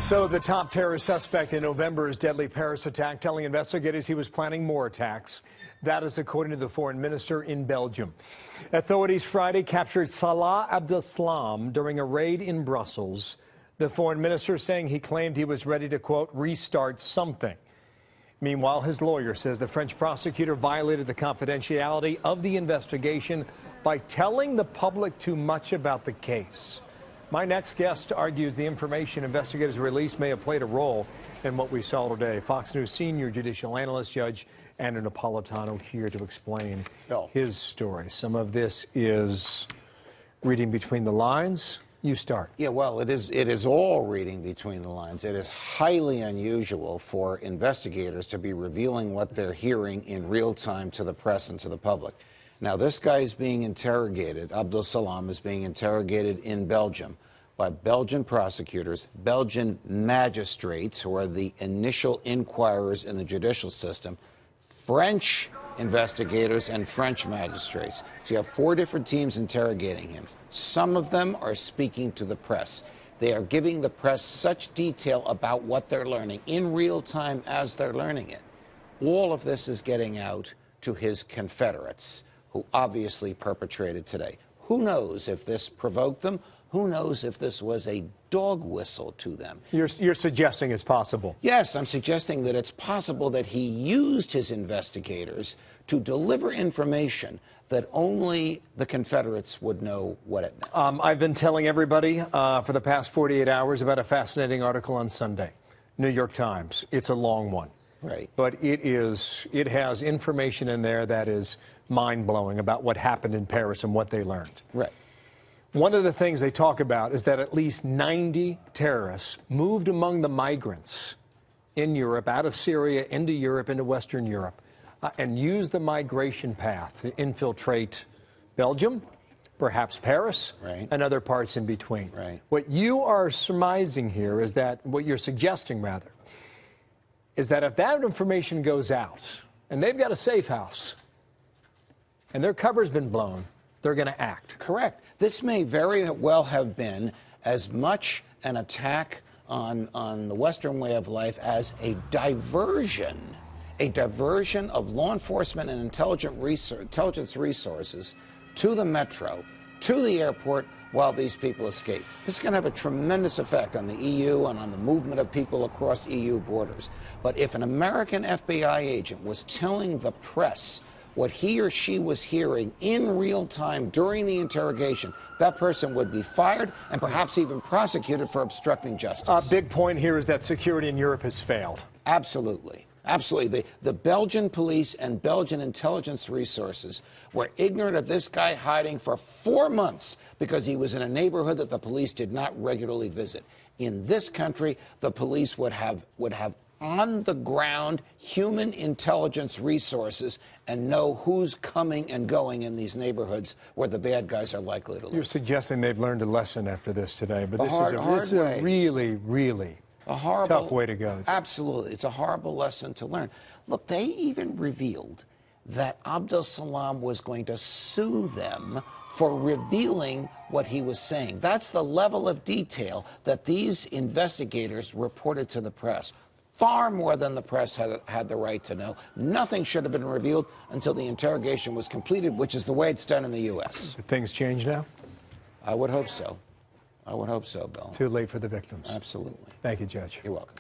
So the top terrorist suspect in November's deadly Paris attack telling investigators he was planning more attacks. That is according to the foreign minister in Belgium. Authorities Friday captured Salah Abdeslam during a raid in Brussels. The foreign minister saying he claimed he was ready to, quote, restart something. Meanwhile, his lawyer says the French prosecutor violated the confidentiality of the investigation by telling the public too much about the case. My next guest argues the information investigators released may have played a role in what we saw today. Fox News senior judicial analyst Judge Andrew Napolitano here to explain his story. Some of this is reading between the lines. You start. Yeah, well, it is all reading between the lines. It is highly unusual for investigators to be revealing what they're hearing in real time to the press and to the public. Now, this guy is being interrogated, Abdeslam is being interrogated in Belgium by Belgian prosecutors, Belgian magistrates, who are the initial inquirers in the judicial system, French investigators, and French magistrates. So you have 4 different teams interrogating him. Some of them are speaking to the press. They are giving the press such detail about what they're learning in real time as they're learning it. All of this is getting out to his confederates, who obviously perpetrated today. Who knows if this provoked them? Who knows if this was a dog whistle to them? You're suggesting it's possible. Yes, I'm suggesting that it's possible that he used his investigators to deliver information that only the Confederates would know what it meant. I've been telling everybody for the past 48 hours about a fascinating article on Sunday, New York Times. It's a long one. Right. But it has information in there that is mind-blowing about what happened in Paris and what they learned. Right. One of the things they talk about is that at least 90 terrorists moved among the migrants in Europe, out of Syria, into Europe, into Western Europe, and used the migration path to infiltrate Belgium, perhaps Paris, right, and other parts in between. Right. What you are surmising here is that, what you're suggesting rather, is that if that information goes out, and they've got a safe house, and their cover's been blown, they're going to act. Correct. This may very well have been as much an attack on the Western way of life as a diversion of law enforcement and intelligence resources to the metro, to the airport, while these people escape. This is going to have a tremendous effect on the EU and on the movement of people across EU borders. But if an American FBI agent was telling the press what he or she was hearing in real time during the interrogation, that person would be fired and perhaps even prosecuted for obstructing justice. A big point here is that security in Europe has failed. Absolutely. Absolutely. The Belgian police and Belgian intelligence resources were ignorant of this guy hiding for 4 months because he was in a neighborhood that the police did not regularly visit. In this country, the police would have on-the-ground human intelligence resources and know who's coming and going in these neighborhoods where the bad guys are likely to live. You're suggesting they've learned a lesson after this today, but this is a really, really tough way to go. Absolutely. It's a horrible lesson to learn. Look, they even revealed that Abdeslam was going to sue them for revealing what he was saying. That's the level of detail that these investigators reported to the press. Far more than the press had the right to know. Nothing should have been revealed until the interrogation was completed, which is the way it's done in the U.S. Did things change now? I would hope so. I would hope so, Bill. Too late for the victims. Absolutely. Thank you, Judge. You're welcome.